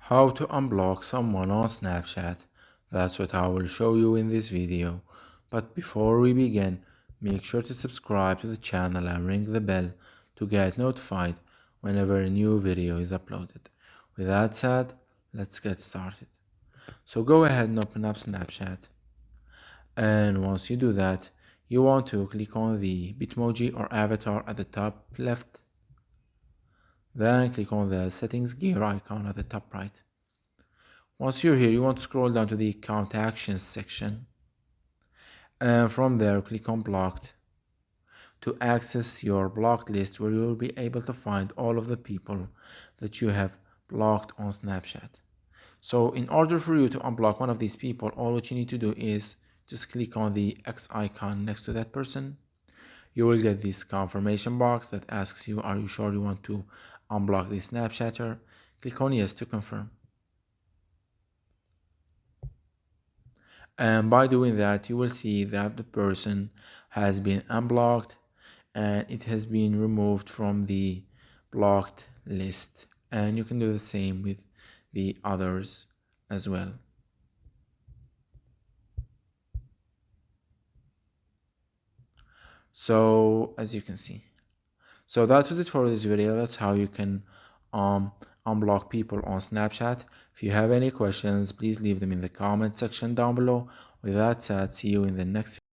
How to unblock someone on Snapchat. That's what I will show you in this video. But before we begin, make sure to subscribe to the channel and ring the bell to get notified whenever a new video is uploaded. With that said, let's get started. So go ahead and open up Snapchat. And once you do that, you want to click on the Bitmoji or avatar at the top left. Then click on the settings gear icon at the top right. Once you're here, you want to scroll down to the account actions section. And from there, click on blocked to access your blocked list, where you will be able to find all of the people that you have blocked on Snapchat. So in order for you to unblock one of these people, all what you need to do is just click on the X icon next to that person. You will get this confirmation box that asks you, are you sure you want to unblock this Snapchatter? Click on yes to confirm. And by doing that, you will see that the person has been unblocked and it has been removed from the blocked list. And you can do the same with the others as well. So as you can see, so that was it for this video. That's how you can unblock people on Snapchat. If you have any questions, please leave them in the comment section down below. With that said, see you in the next video.